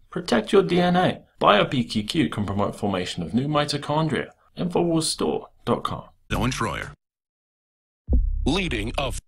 Protect your DNA. BioPQQ can promote formation of new mitochondria. Infowarsstore.com. Owen Schroyer. Leading of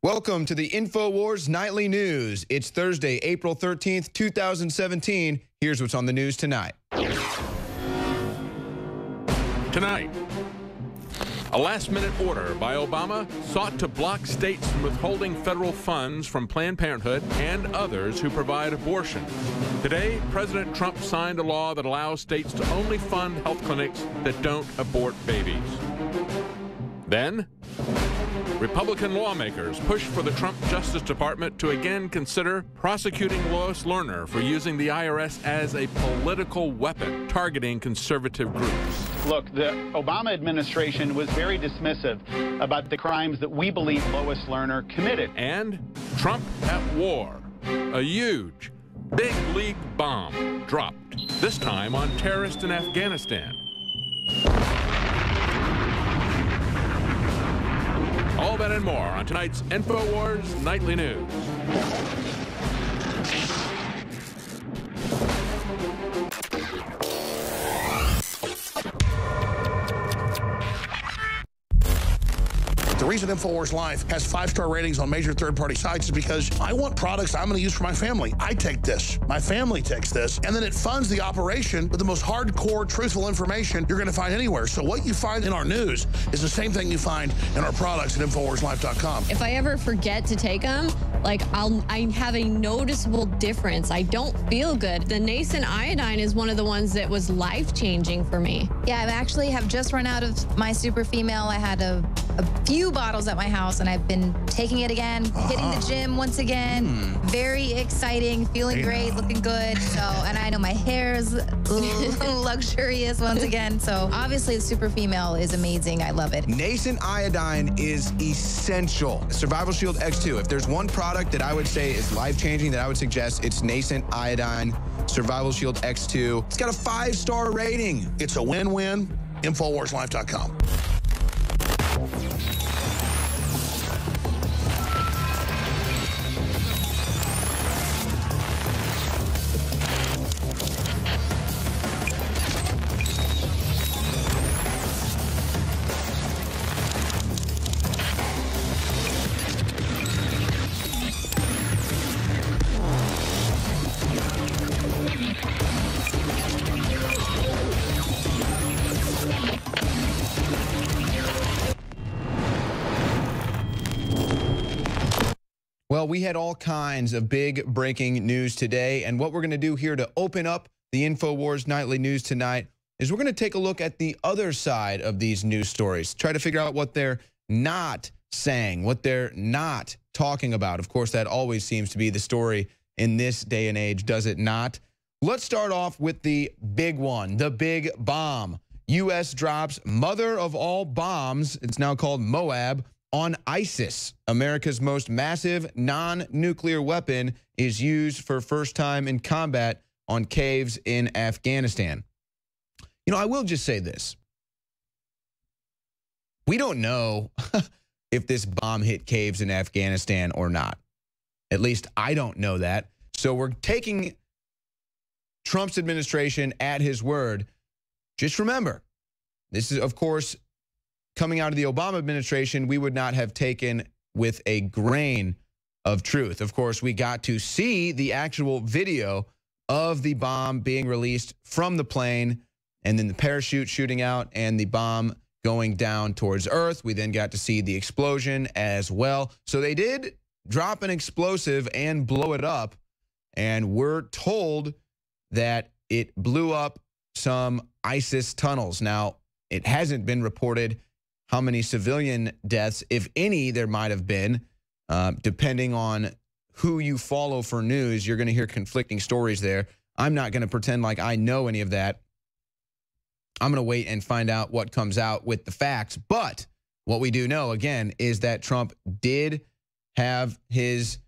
Welcome to the Infowars Nightly News. It's Thursday, April 13th, 2017. Here's what's on the news tonight. Tonight, a last-minute order by Obama sought to block states from withholding federal funds from Planned Parenthood and others who provide abortion. Today, President Trump signed a law that allows states to only fund health clinics that don't abort babies. Then, Republican lawmakers pushed for the Trump Justice Department to again consider prosecuting Lois Lerner for using the IRS as a political weapon, targeting conservative groups. Look, the Obama administration was very dismissive about the crimes that we believe Lois Lerner committed. And Trump at war. A huge, big league bomb dropped, this time on terrorists in Afghanistan. All that and more on tonight's Infowars Nightly News. The reason Infowars Life has 5-star ratings on major third-party sites is because I want products I'm going to use for my family. I take this, my family takes this, and then it funds the operation with the most hardcore, truthful information you're going to find anywhere. So what you find in our news is the same thing you find in our products at InfowarsLife.com. If I ever forget to take them, like I have a noticeable difference. I don't feel good. The nascent iodine is one of the ones that was life-changing for me. Yeah, I actually have just run out of my super female. I had a few bottles at my house, and I've been taking it again, hitting the gym once again. Very exciting, feeling great, looking good. So, and I know my hair is luxurious once again. So obviously the super female is amazing. I love it. Nascent iodine is essential. Survival Shield X2. If there's one product that I would say is life-changing that I would suggest, it's Nascent iodine Survival Shield X2. It's got a 5-star rating. It's a win-win. InfowarsLife.com. Well, we had all kinds of big breaking news today, and what we're going to do here to open up the Infowars Nightly News tonight is we're going to take a look at the other side of these news stories, try to figure out what they're not saying, what they're not talking about. Of course, that always seems to be the story in this day and age, does it not? Let's start off with the big one, the big bomb. U.S. drops mother of all bombs, it's now called Moab, on ISIS. America's most massive non-nuclear weapon is used for first time in combat on caves in Afghanistan. You know, I will just say this. We don't know if this bomb hit caves in Afghanistan or not. At least I don't know that. So we're taking Trump's administration at his word. Just remember, this is, of course, coming out of the Obama administration, we would not have taken with a grain of truth. Of course, we got to see the actual video of the bomb being released from the plane, and then the parachute shooting out and the bomb going down towards Earth. We then got to see the explosion as well. So they did drop an explosive and blow it up, and we're told that it blew up some ISIS tunnels. Now, it hasn't been reported how many civilian deaths, if any, there might have been. Depending on who you follow for news, you're going to hear conflicting stories there. I'm not going to pretend like I know any of that. I'm going to wait and find out what comes out with the facts. But what we do know, again, is that Trump did have his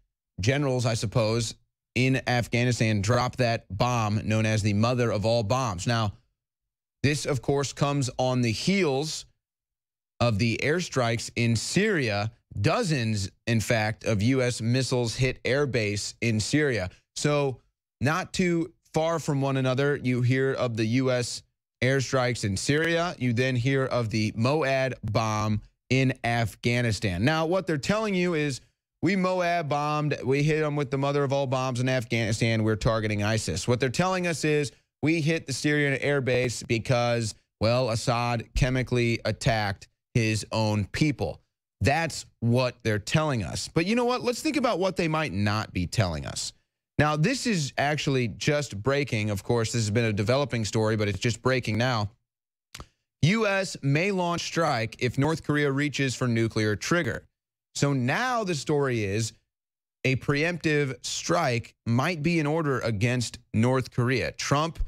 generals, I suppose, in Afghanistan drop that bomb known as the mother of all bombs. Now, this, of course, comes on the heels of the airstrikes in Syria. Dozens, in fact, of U.S. missiles hit airbase in Syria. So not too far from one another, you hear of the U.S. airstrikes in Syria. You then hear of the Moab bomb in Afghanistan. Now, what they're telling you is we Moab bombed, we hit them with the mother of all bombs in Afghanistan, we're targeting ISIS. What they're telling us is we hit the Syrian airbase because, well, Assad chemically attacked his own people. That's what they're telling us. But you know what? Let's think about what they might not be telling us. Now, this is actually just breaking. Of course, this has been a developing story, but it's just breaking now. U.S. may launch strike if North Korea reaches for nuclear trigger. So now the story is a preemptive strike might be in order against North Korea. Trump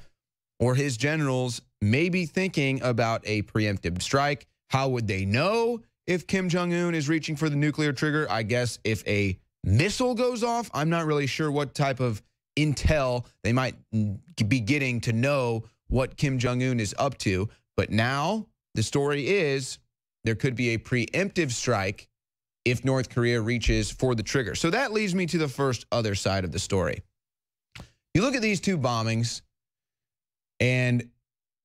or his generals may be thinking about a preemptive strike. How would they know if Kim Jong-un is reaching for the nuclear trigger? I guess if a missile goes off. I'm not really sure what type of intel they might be getting to know what Kim Jong-un is up to. But now the story is there could be a preemptive strike if North Korea reaches for the trigger. So that leads me to the first other side of the story. You look at these two bombings, and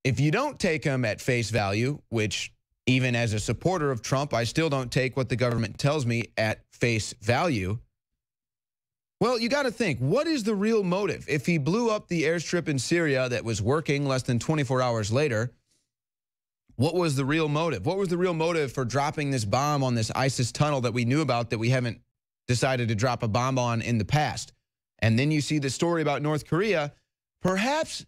if you don't take them at face value, which even as a supporter of Trump, I still don't take what the government tells me at face value. Well, you got to think, what is the real motive? If he blew up the airstrip in Syria that was working less than 24 hours later, what was the real motive? What was the real motive for dropping this bomb on this ISIS tunnel that we knew about that we haven't decided to drop a bomb on in the past? And then you see the story about North Korea. Perhaps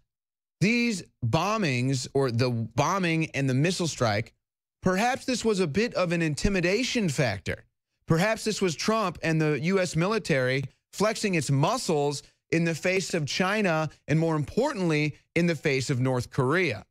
these bombings, or the bombing and the missile strike, perhaps this was a bit of an intimidation factor. Perhaps this was Trump and the U.S. military flexing its muscles in the face of China, and more importantly, in the face of North Korea.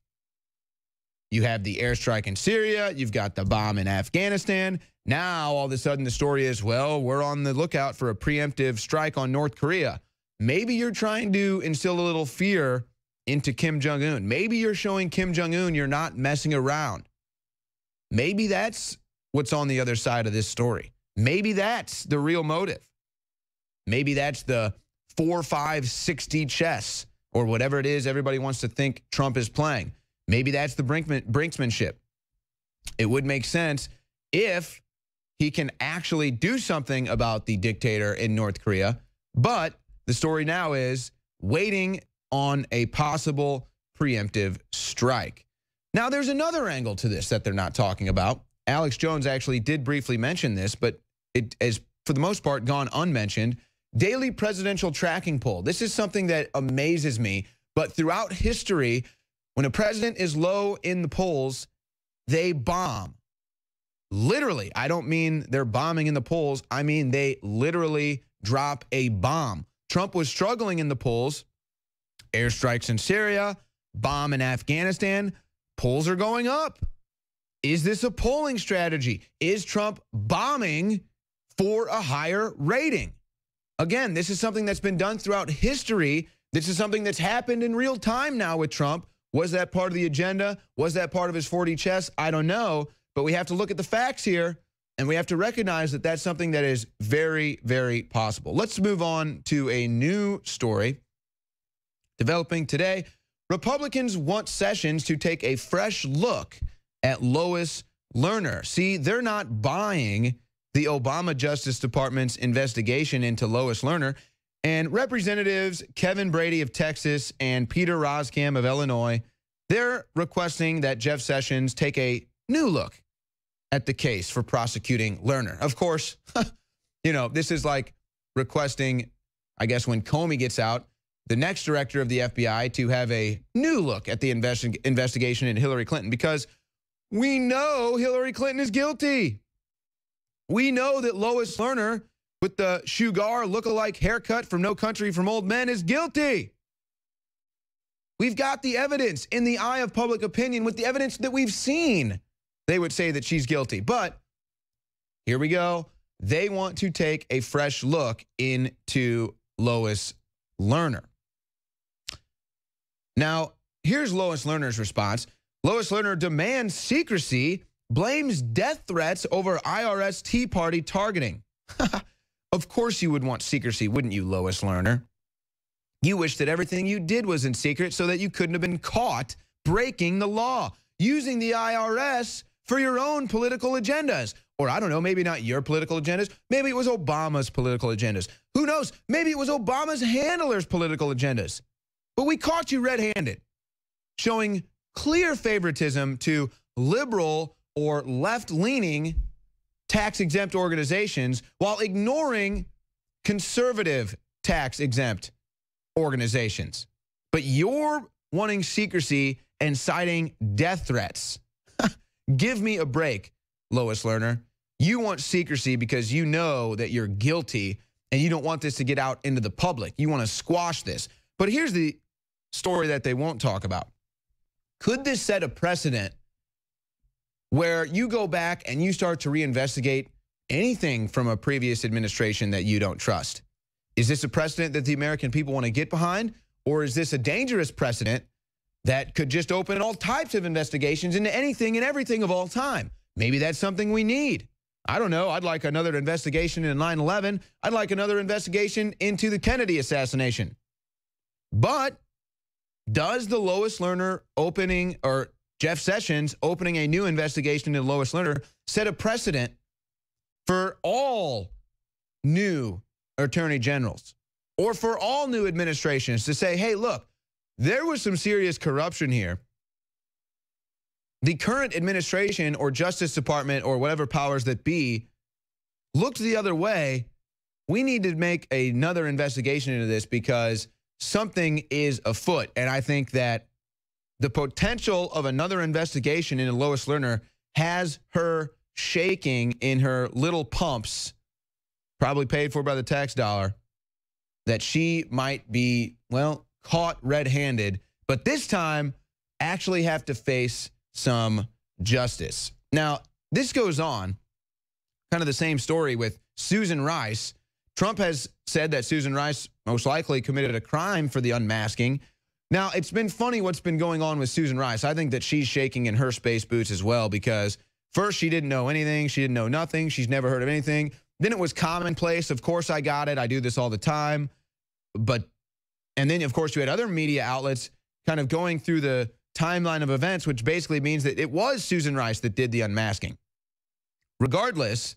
You have the airstrike in Syria, you've got the bomb in Afghanistan. Now, all of a sudden, the story is, well, we're on the lookout for a preemptive strike on North Korea. Maybe you're trying to instill a little fear into Kim Jong-un. Maybe you're showing Kim Jong-un you're not messing around. Maybe that's what's on the other side of this story. Maybe that's the real motive. Maybe that's the 4-5-60 chess, or whatever it is everybody wants to think Trump is playing. Maybe that's the brinksmanship. It would make sense if he can actually do something about the dictator in North Korea. But the story now is waiting on a possible preemptive strike. Now, there's another angle to this that they're not talking about. Alex Jones actually did briefly mention this, but it has, for the most part, gone unmentioned. Daily presidential tracking poll. This is something that amazes me. But throughout history, when a president is low in the polls, they bomb. Literally, I don't mean they're bombing in the polls. I mean they literally drop a bomb. Trump was struggling in the polls. Airstrikes in Syria, bomb in Afghanistan. Polls are going up. Is this a polling strategy? Is Trump bombing for a higher rating? Again, this is something that's been done throughout history. This is something that's happened in real time now with Trump. Was that part of the agenda? Was that part of his 4D chess? I don't know. But we have to look at the facts here, and we have to recognize that that's something that is very, very possible. Let's move on to a new story developing today. Republicans want Sessions to take a fresh look at Lois Lerner. See, they're not buying the Obama Justice Department's investigation into Lois Lerner. And Representatives Kevin Brady of Texas and Peter Roskam of Illinois, they're requesting that Jeff Sessions take a new look at the case for prosecuting Lerner. Of course, you know, this is like requesting, I guess, when Comey gets out, the next director of the FBI to have a new look at the investigation into Hillary Clinton, because we know Hillary Clinton is guilty. We know that Lois Lerner, with the Sugar look-alike haircut from No Country for Old Men, is guilty. We've got the evidence in the eye of public opinion with the evidence that we've seen. They would say that she's guilty. But here we go. They want to take a fresh look into Lois Lerner. Now, here's Lois Lerner's response. Lois Lerner demands secrecy, blames death threats over IRS Tea Party targeting. Of course you would want secrecy, wouldn't you, Lois Lerner? You wish that everything you did was in secret so that you couldn't have been caught breaking the law, using the IRS for your own political agendas. Or I don't know, maybe not your political agendas. Maybe it was Obama's political agendas. Who knows? Maybe it was Obama's handlers' political agendas. But we caught you red-handed, showing clear favoritism to liberal or left-leaning tax-exempt organizations while ignoring conservative tax-exempt organizations. But you're wanting secrecy and citing death threats. Give me a break, Lois Lerner. You want secrecy because you know that you're guilty and you don't want this to get out into the public. You want to squash this. But here's the story that they won't talk about. Could this set a precedent where you go back and you start to reinvestigate anything from a previous administration that you don't trust? Is this a precedent that the American people want to get behind? Or is this a dangerous precedent that could just open all types of investigations into anything and everything of all time? Maybe that's something we need. I don't know. I'd like another investigation into 9/11. I'd like another investigation into the Kennedy assassination. But does the Lois Lerner opening, or Jeff Sessions opening a new investigation into Lois Lerner, set a precedent for all new attorney generals or for all new administrations to say, hey, look, there was some serious corruption here. The current administration or Justice Department or whatever powers that be looked the other way. We need to make another investigation into this because something is afoot. And I think that the potential of another investigation into Lois Lerner has her shaking in her little pumps, probably paid for by the tax dollar, that she might be, well, caught red-handed, but this time actually have to face some justice. Now, this goes on, kind of the same story with Susan Rice. Trump has said that Susan Rice most likely committed a crime for the unmasking. Now, it's been funny what's been going on with Susan Rice. I think that she's shaking in her space boots as well because first she didn't know anything. She didn't know nothing. She's never heard of anything. Then it was commonplace. Of course I got it. I do this all the time. And then, of course, you had other media outlets kind of going through the timeline of events, which basically means that it was Susan Rice that did the unmasking. Regardless,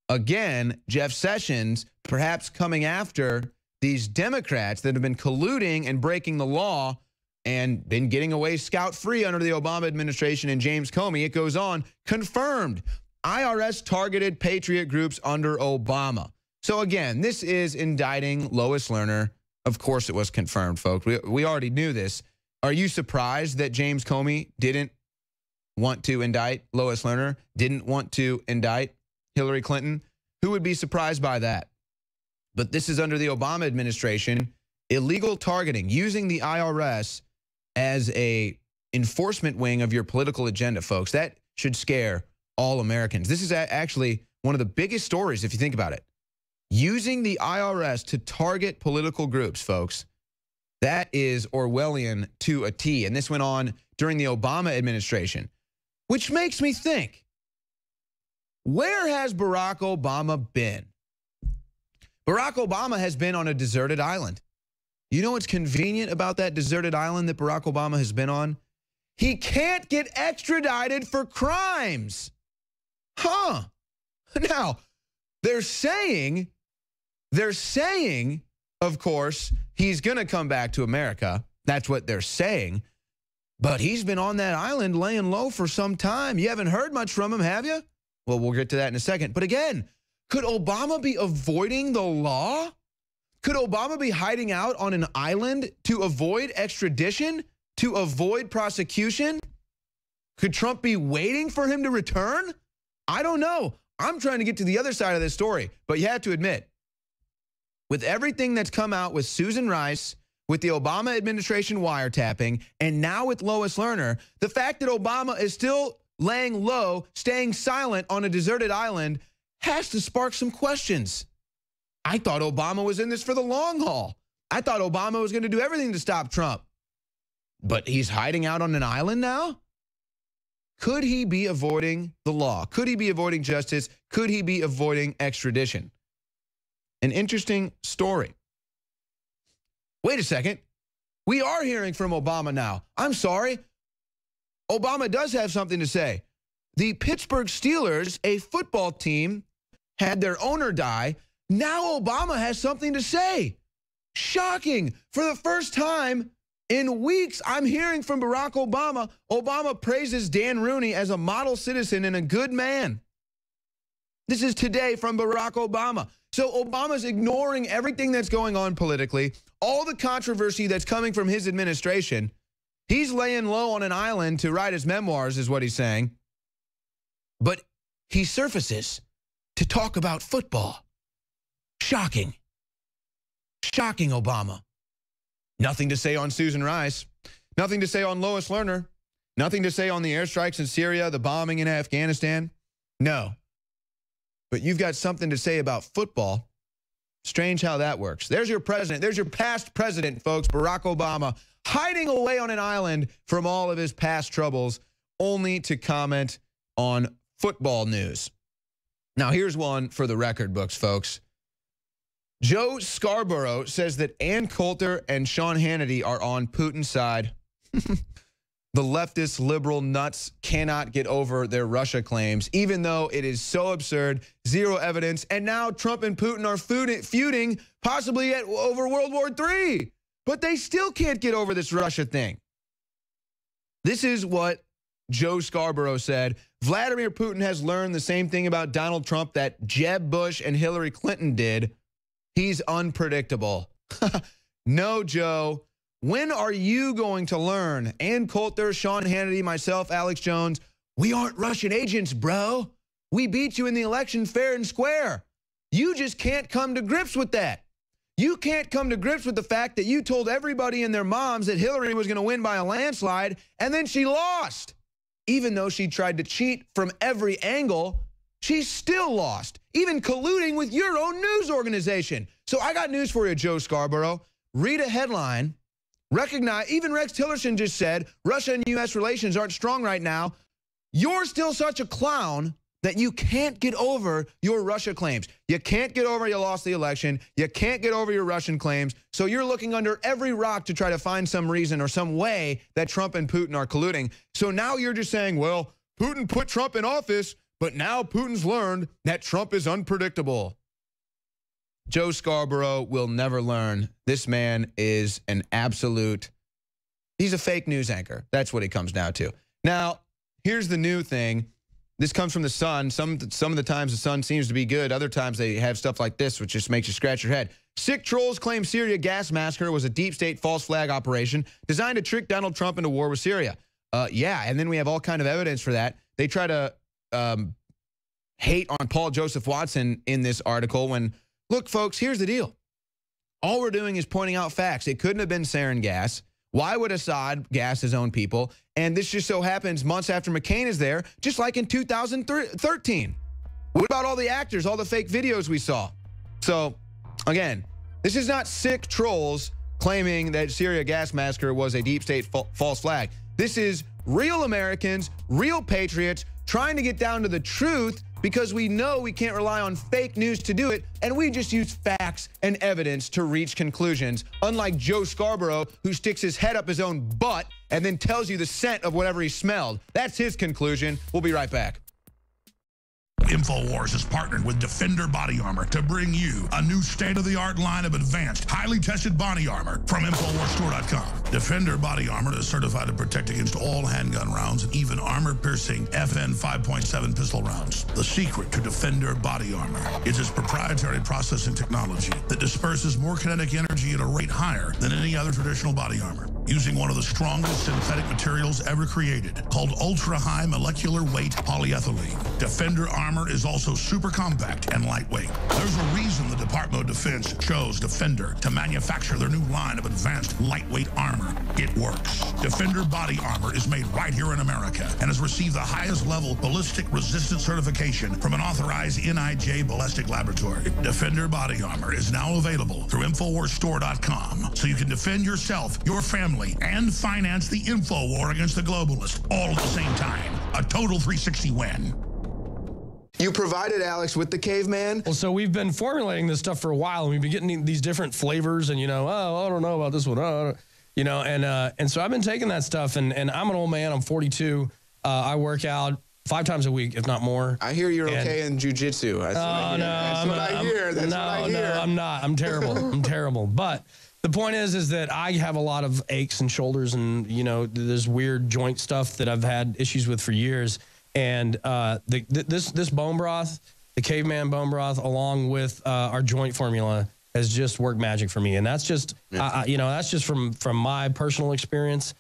again, Jeff Sessions perhaps coming after these Democrats that have been colluding and breaking the law and been getting away scot-free under the Obama administration and James Comey. It goes on, confirmed. IRS targeted patriot groups under Obama. So again, this is indicting Lois Lerner. Of course it was confirmed, folks. We already knew this. Are you surprised that James Comey didn't want to indict Lois Lerner, didn't want to indict Hillary Clinton? Who would be surprised by that? But this is under the Obama administration, illegal targeting, using the IRS as a enforcement wing of your political agenda, folks. That should scare all Americans. This is actually one of the biggest stories, if you think about it. Using the IRS to target political groups, folks. That is Orwellian to a T. And this went on during the Obama administration, which makes me think, where has Barack Obama been? Barack Obama has been on a deserted island. You know what's convenient about that deserted island that Barack Obama has been on? He can't get extradited for crimes. Huh. Now, they're saying, of course, he's going to come back to America. That's what they're saying. But he's been on that island laying low for some time. You haven't heard much from him, have you? Well, we'll get to that in a second. But again, could Obama be avoiding the law? Could Obama be hiding out on an island to avoid extradition, to avoid prosecution? Could Trump be waiting for him to return? I don't know. I'm trying to get to the other side of this story. But you have to admit, with everything that's come out with Susan Rice, with the Obama administration wiretapping, and now with Lois Lerner, the fact that Obama is still laying low, staying silent on a deserted island, has to spark some questions. I thought Obama was in this for the long haul. I thought Obama was going to do everything to stop Trump. But he's hiding out on an island now? Could he be avoiding the law? Could he be avoiding justice? Could he be avoiding extradition? An interesting story. Wait a second. We are hearing from Obama now. I'm sorry. Obama does have something to say. The Pittsburgh Steelers, a football team, had their owner die. Now Obama has something to say. Shocking. For the first time in weeks, I'm hearing from Barack Obama. Obama praises Dan Rooney as a model citizen and a good man. This is today from Barack Obama. So Obama's ignoring everything that's going on politically, all the controversy that's coming from his administration. He's laying low on an island to write his memoirs, is what he's saying. But he surfaces to talk about football. Shocking. Shocking, Obama. Nothing to say on Susan Rice. Nothing to say on Lois Lerner. Nothing to say on the airstrikes in Syria, the bombing in Afghanistan. No. But you've got something to say about football. Strange how that works. There's your president. There's your past president, folks, Barack Obama, hiding away on an island from all of his past troubles, only to comment on football news. Now, here's one for the record books, folks. Joe Scarborough says that Ann Coulter and Sean Hannity are on Putin's side. The leftist liberal nuts cannot get over their Russia claims, even though it is so absurd, zero evidence, and now Trump and Putin are feuding possibly over World War III. But they still can't get over this Russia thing. This is what Joe Scarborough said. Vladimir Putin has learned the same thing about Donald Trump that Jeb Bush and Hillary Clinton did. He's unpredictable. No, Joe. When are you going to learn? Ann Coulter, Sean Hannity, myself, Alex Jones, we aren't Russian agents, bro. We beat you in the election fair and square. You just can't come to grips with that. You can't come to grips with the fact that you told everybody and their moms that Hillary was going to win by a landslide, and then she lost. Even though she tried to cheat from every angle, she still lost, even colluding with your own news organization. So I got news for you, Joe Scarborough. Read a headline. Recognize, even Rex Tillerson just said, Russia and U.S. relations aren't strong right now. You're still such a clown that you can't get over your Russia claims. You can't get over you lost the election. You can't get over your Russian claims. So you're looking under every rock to try to find some reason or some way that Trump and Putin are colluding. So now you're just saying, well, Putin put Trump in office, but now Putin's learned that Trump is unpredictable. Joe Scarborough will never learn. This man is an absolute, he's a fake news anchor. That's what he comes down to. Now, here's the new thing. This comes from the Sun. Some of the times the Sun seems to be good. Other times they have stuff like this, which just makes you scratch your head. Sick trolls claim Syria gas massacre was a deep state false flag operation designed to trick Donald Trump into war with Syria. Yeah, and then we have all kind of evidence for that. They try to hate on Paul Joseph Watson in this article when, look, folks, here's the deal. All we're doing is pointing out facts. It couldn't have been sarin gas. Why would Assad gas his own people? And this just so happens months after McCain is there, just like in 2013. What about all the actors, all the fake videos we saw? So, again, this is not sick trolls claiming that Syria gas massacre was a deep state false flag. This is real Americans, real patriots, trying to get down to the truth because we know we can't rely on fake news to do it, and we just use facts and evidence to reach conclusions, unlike Joe Scarborough, who sticks his head up his own butt and then tells you the scent of whatever he smelled. That's his conclusion. We'll be right back. Infowars has partnered with Defender Body Armor to bring you a new state-of-the-art line of advanced, highly tested body armor from InfoWarsStore.com. Defender Body Armor is certified to protect against all handgun rounds and even armor-piercing FN 5.7 pistol rounds. The secret to Defender Body Armor is its proprietary processing technology that disperses more kinetic energy at a rate higher than any other traditional body armor. using one of the strongest synthetic materials ever created, called ultra-high molecular weight polyethylene. Defender armor is also super compact and lightweight. There's a reason the Department of Defense chose Defender to manufacture their new line of advanced lightweight armor. It works. Defender body armor is made right here in America and has received the highest level ballistic resistance certification from an authorized NIJ ballistic laboratory. Defender body armor is now available through InfoWarsStore.com, so you can defend yourself, your family, and finance the info war against the globalists all at the same time. A total 360 win. You provided Alex with the caveman? Well, so we've been formulating this stuff for a while, and we've been getting these different flavors, and, you know, oh, I don't know about this one, you know, and so I've been taking that stuff, and I'm an old man, I'm 42, I work out 5 times a week, if not more. I hear you're okay in jiu-jitsu. That's what I hear. No, I'm not. I'm terrible. I'm terrible. But the point is that I have a lot of aches and shoulders, and, you know, there's weird joint stuff that I've had issues with for years. And this bone broth, the caveman bone broth, along with our joint formula, has just worked magic for me. And that's just, you know, that's just from my personal experience.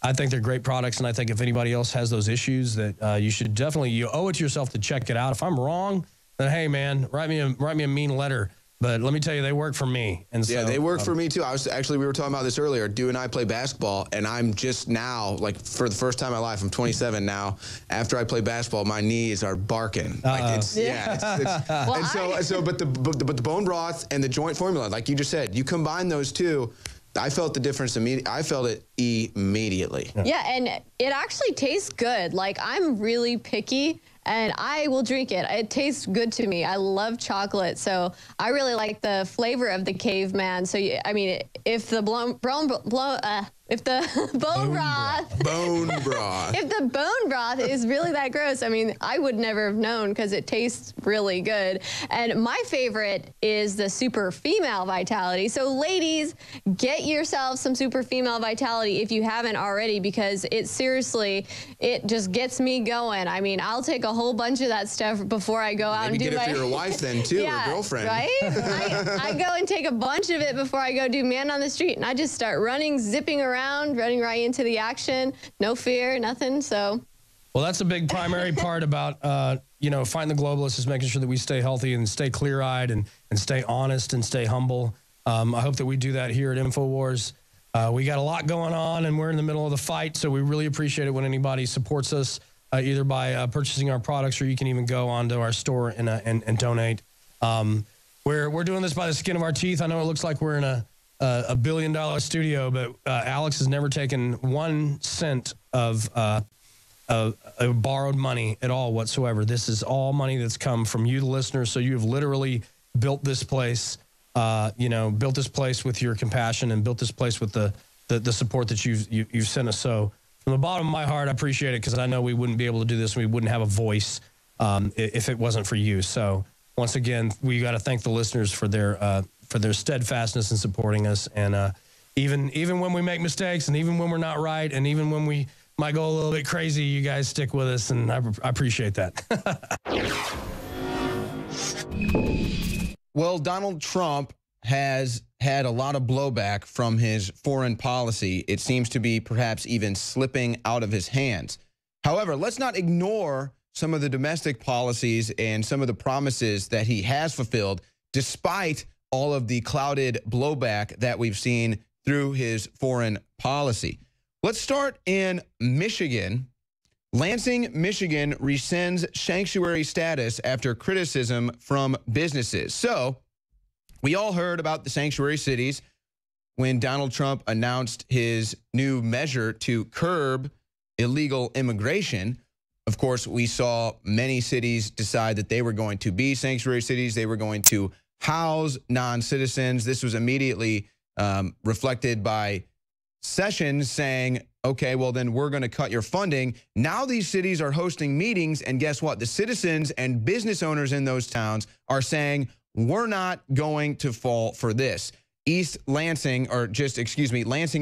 I think they're great products, and I think if anybody else has those issues, that you should definitely, you owe it to yourself to check it out. If I'm wrong, then hey man, write me a mean letter. But let me tell you, they work for me. And so, yeah, they work for me too. We were talking about this earlier. Du and I play basketball, and I'm just now, like, for the first time in my life, I'm 27 now. After I play basketball, my knees are barking. Like it's well, and so but the bone broth and the joint formula, like you just said, you combine those two. I felt the difference immediately. I felt it immediately. Yeah, and it actually tastes good. Like, I'm really picky, and I will drink it. It tastes good to me. I love chocolate, so I really like the flavor of the caveman. So, I mean, if the bone broth if the bone broth is really that gross, I mean, I would never have known because it tastes really good. And my favorite is the Super Female Vitality. So ladies, get yourself some Super Female Vitality if you haven't already, because it seriously, it just gets me going. I mean, I'll take a whole bunch of that stuff before I go out and do get it for your wife then too, or girlfriend. Right? I go and take a bunch of it before I go do Man on the Street, and I just start running, zipping around, running right into the action. No fear, nothing. So, well, that's a big primary part about you know, fighting the globalists, is making sure that we stay healthy and stay clear-eyed and stay honest and stay humble. I hope that we do that here at Infowars. We got a lot going on, and we're in the middle of the fight, so we really appreciate it when anybody supports us, either by purchasing our products, or you can even go onto our store and donate. We're doing this by the skin of our teeth. I know it looks like we're in a $1 billion studio, but Alex has never taken 1 cent of borrowed money at all whatsoever. This is all money that's come from you, the listeners. So you have literally built this place, you know, built this place with your compassion, and built this place with the support that you've sent us. So from the bottom of my heart, I appreciate it, because I know we wouldn't be able to do this, and we wouldn't have a voice if it wasn't for you. So once again, we got to thank the listeners for their steadfastness in supporting us. And even when we make mistakes, and even when we're not right, and even when we might go a little bit crazy, you guys stick with us, and I appreciate that. Well, Donald Trump has had a lot of blowback from his foreign policy. It seems to be perhaps even slipping out of his hands. However, let's not ignore some of the domestic policies and some of the promises that he has fulfilled, despite all of the clouded blowback that we've seen through his foreign policy. Let's start in Michigan. Lansing, Michigan rescinds sanctuary status after criticism from businesses. So we all heard about the sanctuary cities when Donald Trump announced his new measure to curb illegal immigration. Of course, we saw many cities decide that they were going to be sanctuary cities. They were going to house non-citizens. This was immediately reflected by Sessions saying, okay, well, then we're going to cut your funding. Now these cities are hosting meetings, and guess what? The citizens and business owners in those towns are saying, we're not going to fall for this. Lansing,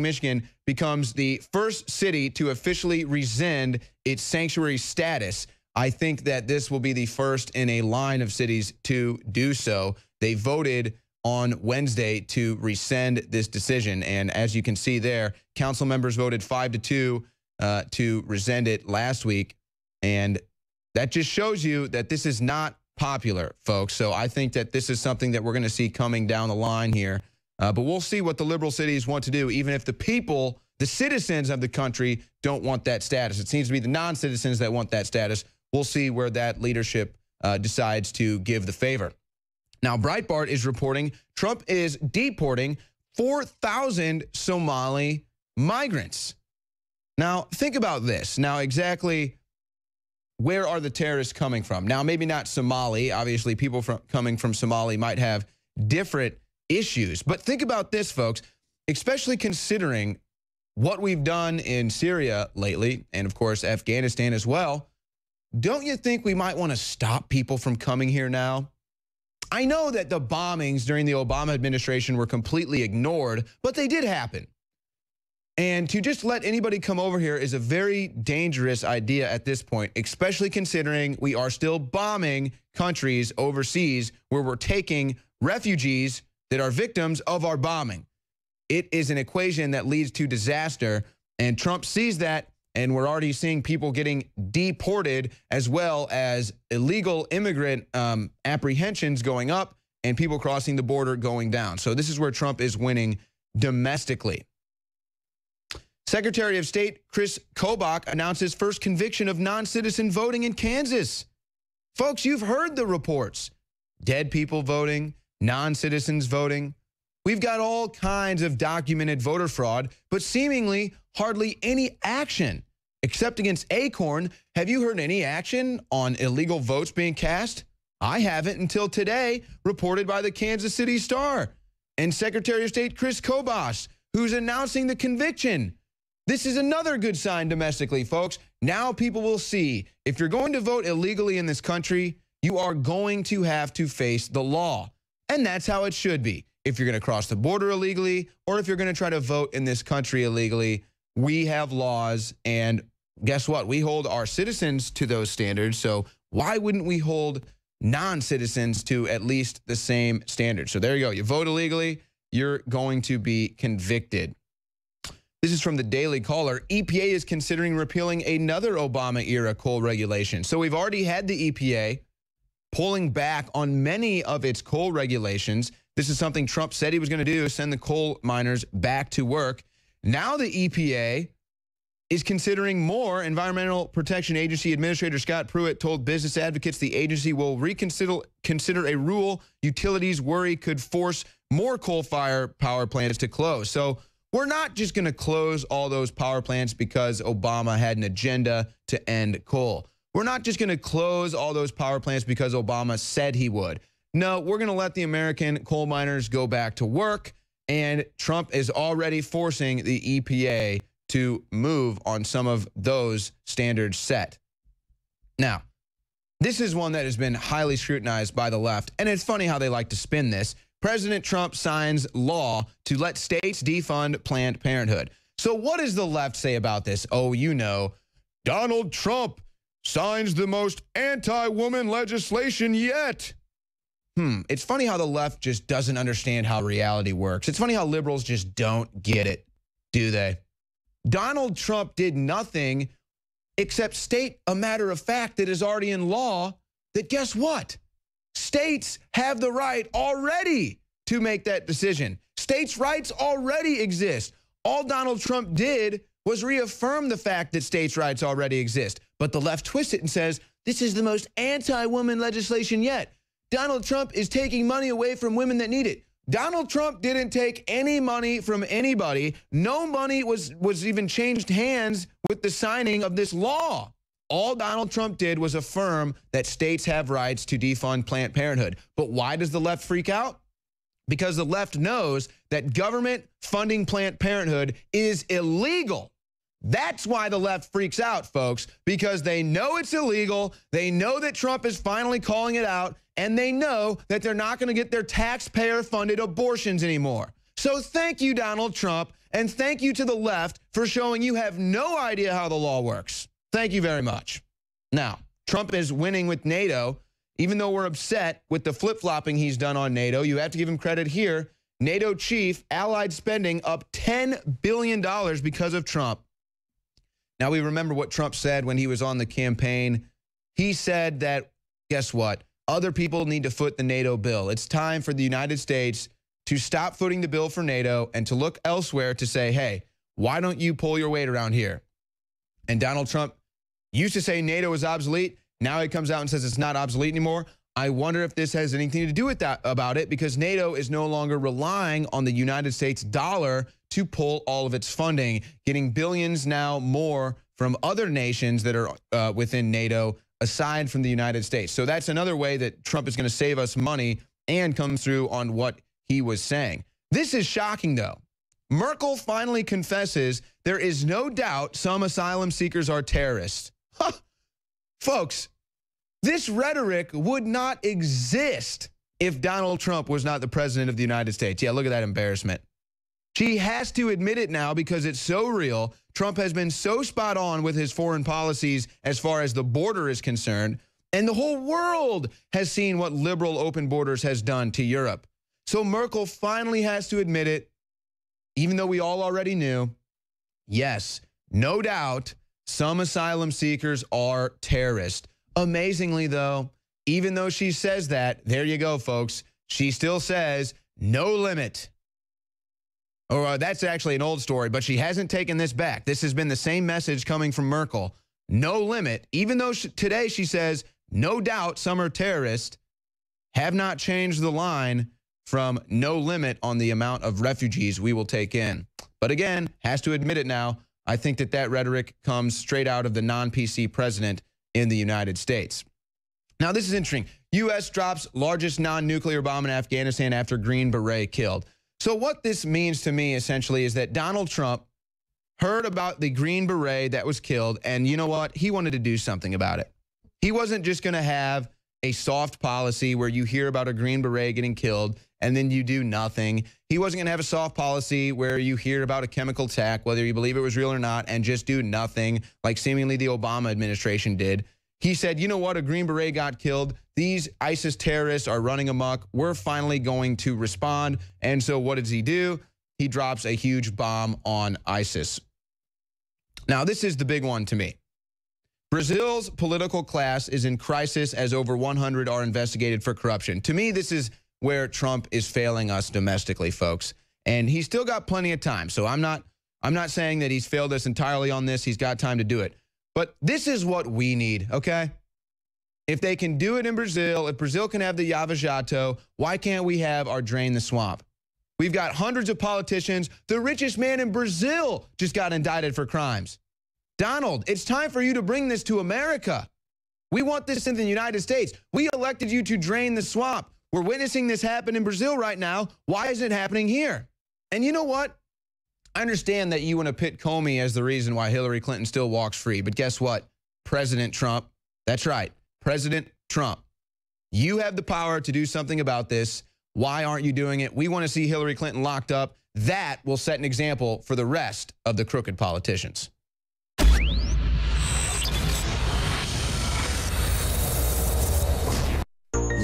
Michigan becomes the first city to officially rescind its sanctuary status. I think that this will be the first in a line of cities to do so. They voted on Wednesday to rescind this decision. And as you can see there, council members voted 5-2 to rescind it last week. And that just shows you that this is not popular, folks. So I think that this is something that we're going to see coming down the line here. But we'll see what the liberal cities want to do, even if the people, the citizens of the country, don't want that status. It seems to be the non-citizens that want that status. We'll see where that leadership decides to give the favor. Now, Breitbart is reporting Trump is deporting 4,000 Somali migrants. Now, think about this. Now, exactly where are the terrorists coming from? Now, maybe not Somali. Obviously, people coming from Somali might have different issues. But think about this, folks, especially considering what we've done in Syria lately, and of course, Afghanistan as well. Don't you think we might want to stop people from coming here now? I know that the bombings during the Obama administration were completely ignored, but they did happen. And to just let anybody come over here is a very dangerous idea at this point, especially considering we are still bombing countries overseas where we're taking refugees that are victims of our bombing. It is an equation that leads to disaster, and Trump sees that, and we're already seeing people getting deported as well as illegal immigrant apprehensions going up and people crossing the border going down. So this is where Trump is winning domestically. Secretary of State Chris Kobach announces first conviction of non-citizen voting in Kansas. Folks, you've heard the reports. Dead people voting, non-citizens voting. We've got all kinds of documented voter fraud, but seemingly hardly any action. Except against Acorn, have you heard any action on illegal votes being cast? I haven't until today, reported by the Kansas City Star. And Secretary of State Chris Kobach, who's announcing the conviction. This is another good sign domestically, folks. Now people will see if you're going to vote illegally in this country, you are going to have to face the law. And that's how it should be. If you're going to cross the border illegally or if you're going to try to vote in this country illegally, we have laws. And guess what? We hold our citizens to those standards. So why wouldn't we hold non-citizens to at least the same standards? So there you go. You vote illegally, you're going to be convicted. This is from the Daily Caller. EPA is considering repealing another Obama-era coal regulation. So we've already had the EPA pulling back on many of its coal regulations. This is something Trump said he was going to do, send the coal miners back to work. Now the EPA is considering more. Environmental Protection Agency Administrator Scott Pruitt told business advocates the agency will consider a rule utilities worry could force more coal-fired power plants to close. So we're not just going to close all those power plants because Obama had an agenda to end coal. We're not just going to close all those power plants because Obama said he would. No, we're going to let the American coal miners go back to work, and Trump is already forcing the EPA to move on some of those standards set. Now, this is one that has been highly scrutinized by the left, and it's funny how they like to spin this. President Trump signs law to let states defund Planned Parenthood. So what does the left say about this? Oh, you know, Donald Trump signs the most anti-woman legislation yet. It's funny how the left just doesn't understand how reality works. It's funny how liberals just don't get it, do they? Donald Trump did nothing except state a matter of fact that is already in law that, guess what? States have the right already to make that decision. States' rights already exist. All Donald Trump did was reaffirm the fact that states' rights already exist. But the left twists it and says, this is the most anti-woman legislation yet. Donald Trump is taking money away from women that need it. Donald Trump didn't take any money from anybody. No money was even changed hands with the signing of this law. All Donald Trump did was affirm that states have rights to defund Planned Parenthood. But why does the left freak out? Because the left knows that government funding Planned Parenthood is illegal. That's why the left freaks out, folks, because they know it's illegal. They know that Trump is finally calling it out, and they know that they're not going to get their taxpayer-funded abortions anymore. So thank you, Donald Trump, and thank you to the left for showing you have no idea how the law works. Thank you very much. Now, Trump is winning with NATO. even though we're upset with the flip-flopping he's done on NATO, you have to give him credit here. NATO chief, allied spending up $10 billion because of Trump. Now, we remember what Trump said when he was on the campaign. He said that, guess what? Other people need to foot the NATO bill. It's time for the United States to stop footing the bill for NATO and to look elsewhere to say, hey, why don't you pull your weight around here? And Donald Trump used to say NATO is obsolete. Now he comes out and says it's not obsolete anymore. I wonder if this has anything to do with that about it, because NATO is no longer relying on the United States dollar to pull all of its funding, getting billions now more from other nations that are within NATO aside from the United States. So that's another way that Trump is going to save us money and come through on what he was saying. This is shocking, though. Merkel finally confesses there is no doubt some asylum seekers are terrorists. Huh. Folks, this rhetoric would not exist if Donald Trump was not the president of the United States. Yeah, look at that embarrassment. She has to admit it now because it's so real. Trump has been so spot on with his foreign policies as far as the border is concerned, and the whole world has seen what liberal open borders has done to Europe. So Merkel finally has to admit it, even though we all already knew. Yes, no doubt, some asylum seekers are terrorists. Amazingly, though, even though she says that, there you go, folks, she still says no limit. Or that's actually an old story, but she hasn't taken this back. This has been the same message coming from Merkel. No limit, even though today she says, no doubt some are terrorists, have not changed the line from no limit on the amount of refugees we will take in. But again, has to admit it now, I think that that rhetoric comes straight out of the non-PC president in the United States. Now, this is interesting. U.S. drops largest non-nuclear bomb in Afghanistan after Green Beret killed. So what this means to me, essentially, is that Donald Trump heard about the Green Beret that was killed, and you know what? He wanted to do something about it. He wasn't just going to have a soft policy where you hear about a Green Beret getting killed and then you do nothing. He wasn't going to have a soft policy where you hear about a chemical attack, whether you believe it was real or not, and just do nothing like seemingly the Obama administration did. He said, you know what? A Green Beret got killed. These ISIS terrorists are running amok. We're finally going to respond. And so what does he do? He drops a huge bomb on ISIS. Now, this is the big one to me. Brazil's political class is in crisis as over 100 are investigated for corruption. To me, this is where Trump is failing us domestically, folks. And he's still got plenty of time. So I'm not saying that he's failed us entirely on this. He's got time to do it. But this is what we need, okay? If they can do it in Brazil, if Brazil can have the Lava Jato, why can't we have our Drain the Swamp? We've got hundreds of politicians. The richest man in Brazil just got indicted for crimes. Donald, it's time for you to bring this to America. We want this in the United States. We elected you to drain the swamp. We're witnessing this happen in Brazil right now. Why isn't it happening here? And you know what? I understand that you want to pit Comey as the reason why Hillary Clinton still walks free. But guess what? President Trump, that's right, President Trump, you have the power to do something about this. Why aren't you doing it? We want to see Hillary Clinton locked up. That will set an example for the rest of the crooked politicians.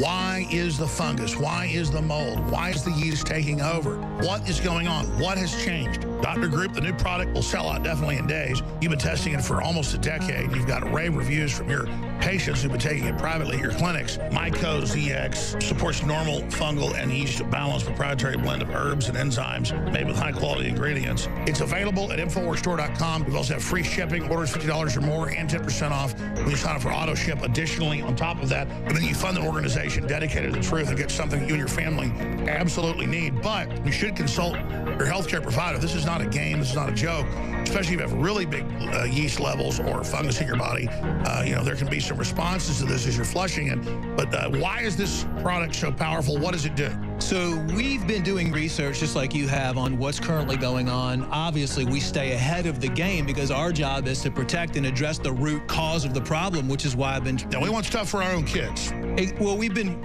Why is the fungus? Why is the mold? Why is the yeast taking over? What is going on? What has changed? Dr. Group, the new product will sell out definitely in days. You've been testing it for almost a decade. You've got rave reviews from your patients who've been taking it privately at your clinics. Myco ZX supports normal fungal and yeast balance, proprietary blend of herbs and enzymes made with high-quality ingredients. It's available at InfoWarsStore.com. We also have free shipping, orders $50 or more, and 10% off when you sign up for auto ship. Additionally, on top of that, and then you fund an organization dedicated to the truth and get something you and your family absolutely need. But you should consult your healthcare provider. This is not a game. This is not a joke. Especially if you have really big yeast levels or fungus in your body. There can be some responses to this as you're flushing it. But why is this product so powerful? What does it do? So we've been doing research just like you have on what's currently going on. Obviously, we stay ahead of the game because our job is to protect and address the root cause of the problem, which is why I've been... Now, we want stuff for our own kids.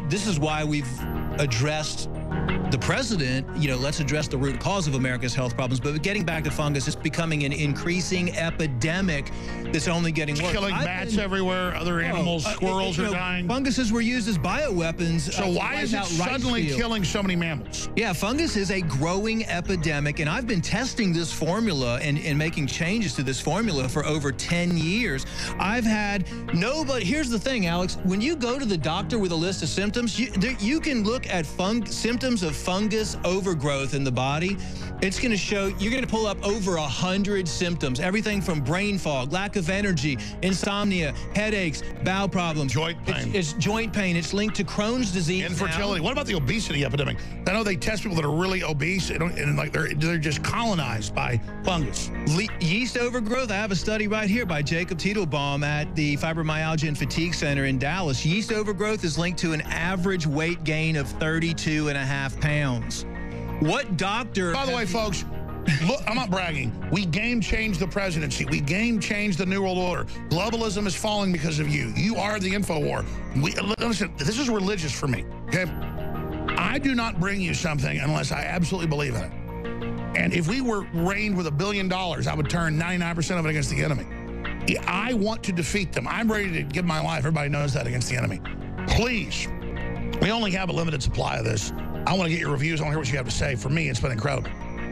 This is why we've addressed the president, you know, let's address the root cause of America's health problems. But getting back to fungus, it's becoming an increasing epidemic that's only getting worse. Killing bats everywhere, other animals, squirrels are dying. Funguses were used as bioweapons. So why is it suddenly killing so many mammals? Yeah, fungus is a growing epidemic, and I've been testing this formula and making changes to this formula for over 10 years. I've had nobody. Here's the thing, Alex. When you go to the doctor with a list of symptoms, you can look at symptoms of fungus overgrowth in the body. It's going to show, you're going to pull up over 100 symptoms, everything from brain fog, lack of energy, insomnia, headaches, bowel problems. Joint pain. It's joint pain. It's linked to Crohn's disease. Infertility. Now. What about the obesity epidemic? I know they test people that are really obese and like they're just colonized by fungus. Yeast overgrowth. I have a study right here by Jacob Titelbaum at the Fibromyalgia and Fatigue Center in Dallas. Yeast overgrowth is linked to an average weight gain of 32.5 pounds. What doctor... By the way, folks, look, I'm not bragging. We game changed the presidency. We game changed the New World Order. Globalism is falling because of you. You are the Infowar. Listen, this is religious for me, okay? I do not bring you something unless I absolutely believe in it. And if we were reigned with $1 billion, I would turn 99% of it against the enemy. I want to defeat them. I'm ready to give my life. Everybody knows that, against the enemy. Please, we only have a limited supply of this. I want to get your reviews. I want to hear what you have to say. For me, it's been incredible.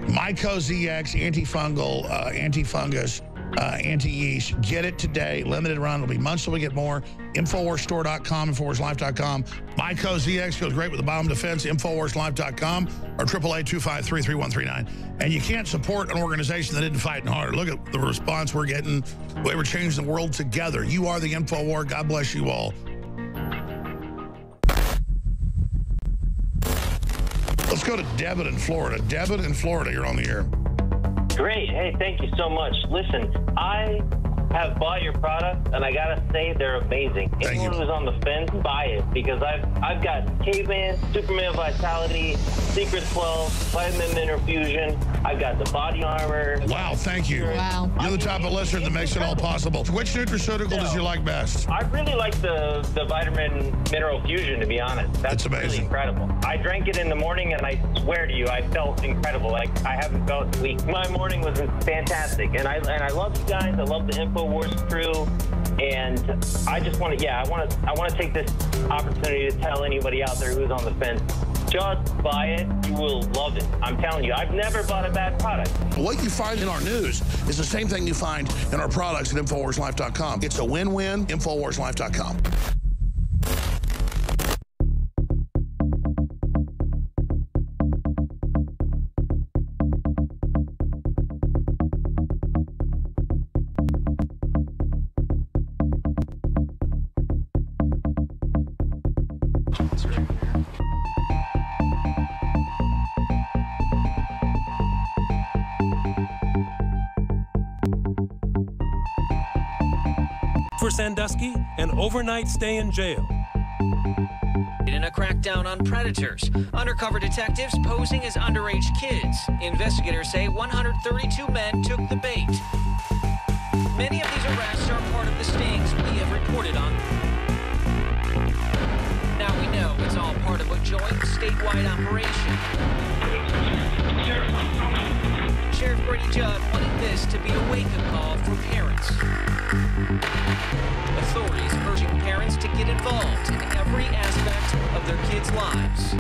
Myco ZX, antifungal, antifungus, anti-yeast. Get it today. Limited run. It'll be months till we get more. Infowarsstore.com, InfowarsLife.com. Myco ZX goes great with the bomb defense. InfowarsLife.com or 888-253-3139. And you can't support an organization that isn't fighting hard. Look at the response we're getting. We're changing the world together. You are the Infowar. God bless you all. Let's go to Debit in Florida. Debit in Florida, you're on the air. Great. Hey, thank you so much. Listen, I have bought your product, and I gotta say they're amazing. Anyone who's on the fence, buy it, because I've got Caveman, Superman Vitality, Secret 12, Vitamin Mineral Fusion. I've got the body armor. Wow, thank you. Wow. You're the type of listener that makes it all possible. Which nutraceutical does you like best? I really like the Vitamin Mineral Fusion, to be honest. That's amazing. Really incredible. I drank it in the morning, and I swear to you, I felt incredible. Like, I haven't felt weak. My morning was fantastic, and I love you guys. I love the Infowars crew, and I just want to, I want to take this opportunity to tell anybody out there who's on the fence, just buy it. You will love it. I'm telling you, I've never bought a bad product. What you find in our news is the same thing you find in our products at InfowarsLife.com. It's a win-win. InfowarsLife.com. For Sandusky, an overnight stay in jail. In a crackdown on predators, undercover detectives posing as underage kids. Investigators say 132 men took the bait. Many of these arrests are part of the stings we have reported on. Now we know it's all part of a joint statewide operation. Sheriff Brady Judd wanted this to be a wake-up call for parents. Authorities urging parents to get involved in every aspect of their kids' lives.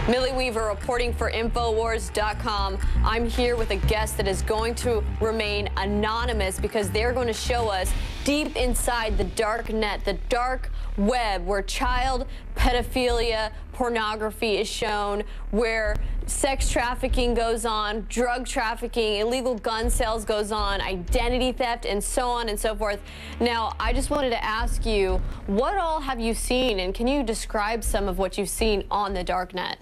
Millie Weaver reporting for Infowars.com. I'm here with a guest that is going to remain anonymous because they're going to show us deep inside the dark net, the dark web, where child pedophilia, pornography is shown, where sex trafficking goes on, drug trafficking, illegal gun sales goes on, identity theft, and so on and so forth. Now, I just wanted to ask you, what all have you seen, and can you describe some of what you've seen on the dark net?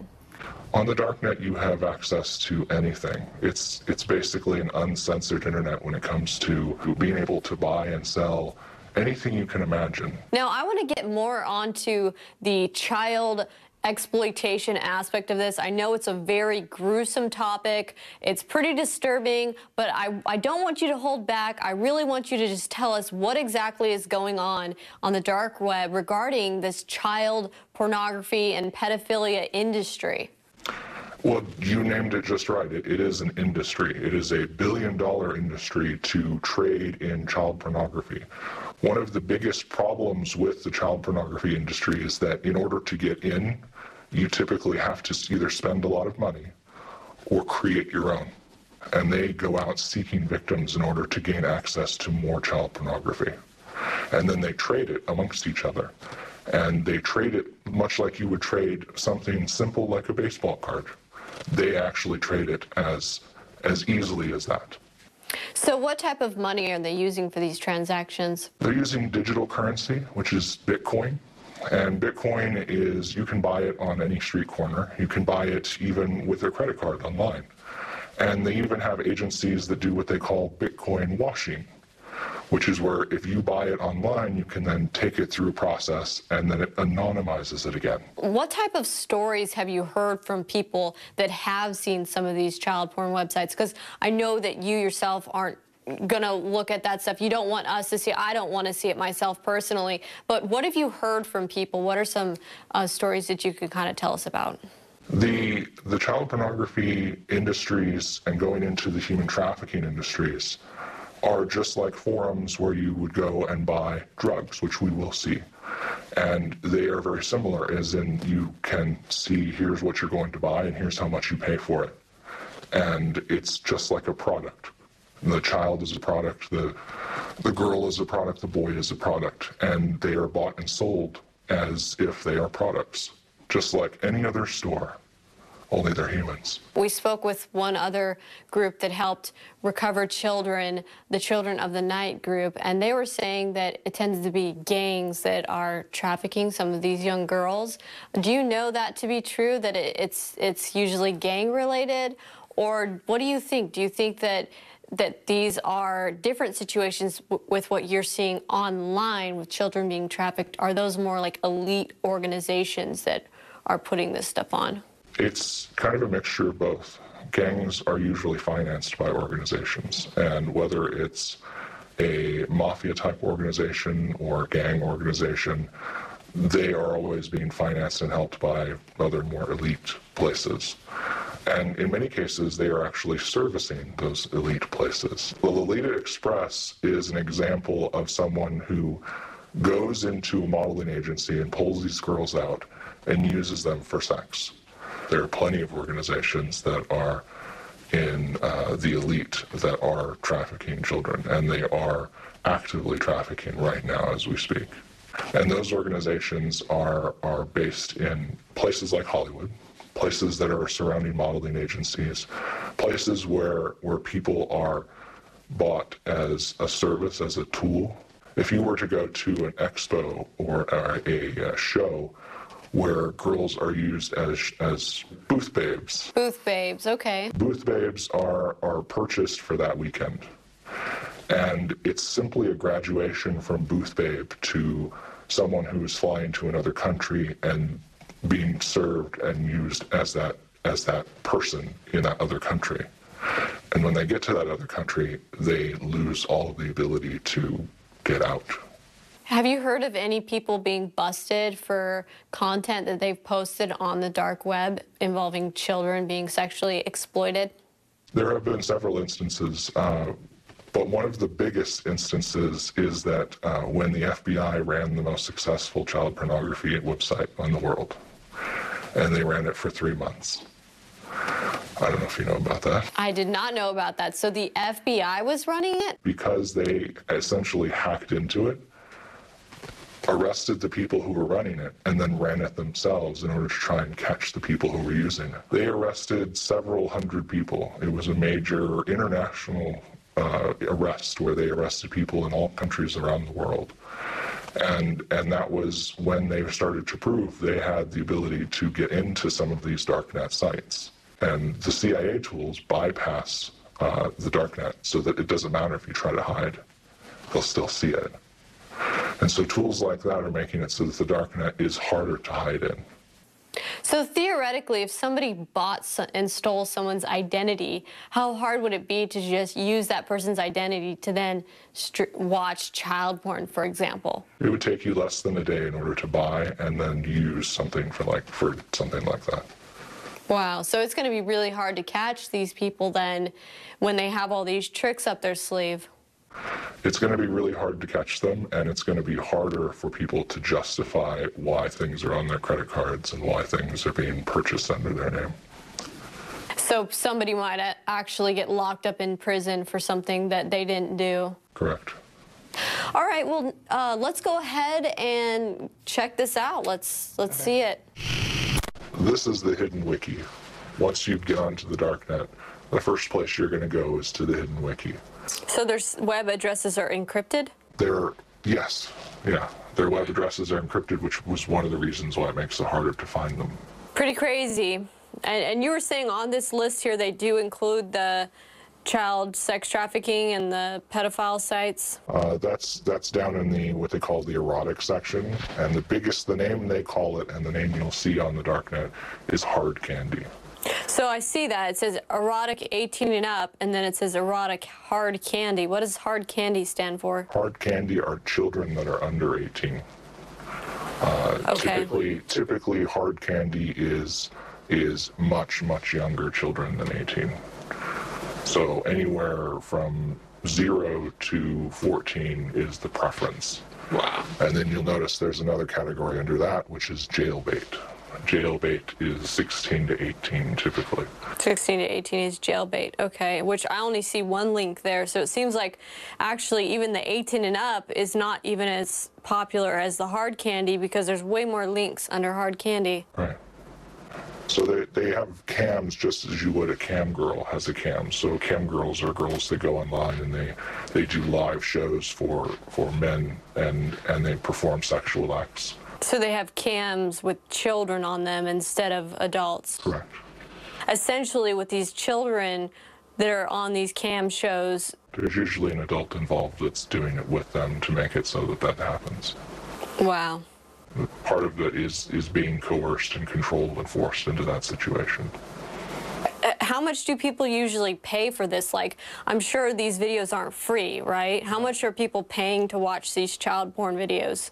On the darknet, you have access to anything. It's basically an uncensored internet when it comes to being able to buy and sell anything you can imagine. Now, I want to get more onto the child exploitation aspect of this? I know it's a very gruesome topic. It's pretty disturbing, but I don't want you to hold back. I really want you to just tell us what exactly is going on the dark web regarding this child pornography and pedophilia industry. Well, you named it just right. It is an industry. It is a billion-dollar industry to trade in child pornography. One of the biggest problems with the child pornography industry is that in order to get in, you typically have to either spend a lot of money or create your own. And they go out seeking victims in order to gain access to more child pornography. And then they trade it amongst each other. And they trade it much like you would trade something simple like a baseball card. They actually trade it as easily as that. So what type of money are they using for these transactions? They're using digital currency, which is Bitcoin. And Bitcoin is, you can buy it on any street corner. You can buy it even with a credit card online. And they even have agencies that do what they call Bitcoin washing, which is where if you buy it online, you can then take it through a process and then it anonymizes it again. What type of stories have you heard from people that have seen some of these child porn websites? Because I know that you yourself aren't gonna look at that stuff. You don't want us to see it. I don't want to see it myself personally. But what have you heard from people? What are some stories that you could kind of tell us about? The child pornography industries and going into the human trafficking industries are just like forums where you would go and buy drugs, which we will see. And they are very similar, as in you can see here's what you're going to buy and here's how much you pay for it. And it's just like a product. The child is a product, the girl is a product, the boy is a product, and they are bought and sold as if they are products, just like any other store. Only they're humans. We spoke with one other group that helped recover children, the Children of the Night group, and they were saying that it tends to be gangs that are trafficking some of these young girls. Do you know that to be true, that it's usually gang related? Or what do you think? Do you think that these are different situations with what you're seeing online with children being trafficked? Are those more like elite organizations that are putting this stuff on? It's kind of a mixture of both. Gangs are usually financed by organizations, and whether it's a mafia-type organization or gang organization, they are always being financed and helped by other more elite places. And in many cases, they are actually servicing those elite places. The Lolita Express is an example of someone who goes into a modeling agency and pulls these girls out and uses them for sex. There are plenty of organizations that are in the elite that are trafficking children, and they are actively trafficking right now as we speak. And those organizations are based in places like Hollywood, places that are surrounding modeling agencies, places where people are bought as a service, as a tool. If you were to go to an expo or a show where girls are used as booth babes. Booth babes, okay. Booth babes are purchased for that weekend. And it's simply a graduation from booth babe to someone who is flying to another country and being served and used as that person in that other country. And when they get to that other country, they lose all of the ability to get out. Have you heard of any people being busted for content that they've posted on the dark web involving children being sexually exploited? There have been several instances, but one of the biggest instances is that when the FBI ran the most successful child pornography website on the world, and they ran it for 3 months. I don't know if you know about that. I did not know about that. So the FBI was running it? Because they essentially hacked into it, arrested the people who were running it, and then ran it themselves in order to try and catch the people who were using it. They arrested several hundred people. It was a major international arrest where they arrested people in all countries around the world. And that was when they started to prove they had the ability to get into some of these darknet sites. And the CIA tools bypass the darknet so that it doesn't matter if you try to hide, they'll still see it. And so tools like that are making it so that the darknet is harder to hide in. So theoretically, if somebody bought and stole someone's identity, how hard would it be to just use that person's identity to then watch child porn, for example? It would take you less than a day in order to buy and then use something for something like that. Wow, so it's going to be really hard to catch these people then when they have all these tricks up their sleeve. It's going to be really hard to catch them, and it's going to be harder for people to justify why things are on their credit cards and why things are being purchased under their name. So somebody might actually get locked up in prison for something that they didn't do. Correct. All right, well, let's go ahead and check this out. Let's see it. This is the hidden wiki. Once you get onto the darknet, the first place you're going to go is to the hidden wiki. So their web addresses are encrypted? Yes. Their web addresses are encrypted, which was one of the reasons why it makes it harder to find them. Pretty crazy. And you were saying on this list here, they do include the child sex trafficking and the pedophile sites? That's down in what they call the erotic section. And the name they call it and the name you'll see on the darknet is hard candy. So I see that. It says erotic 18 and up, and then it says erotic hard candy. What does hard candy stand for? Hard candy are children that are under 18. Okay. Typically hard candy is much, much younger children than 18. So anywhere from 0 to 14 is the preference. Wow. And then you'll notice there's another category under that, which is jailbait. Jailbait is 16 to 18 typically. 16 to 18 is jailbait, okay, which I only see one link there. So it seems like actually even the 18 and up is not even as popular as the hard candy because there's way more links under hard candy. Right. So they have cams just as you would a cam girl has a cam. So cam girls are girls that go online and they do live shows for men and they perform sexual acts. So they have cams with children on them instead of adults. Correct. Essentially with these children that are on these cam shows, there's usually an adult involved that's doing it with them to make it so that happens. Wow. Part of it is being coerced and controlled and forced into that situation. How much do people usually pay for this? Like, I'm sure these videos aren't free, right? How much are people paying to watch these child porn videos?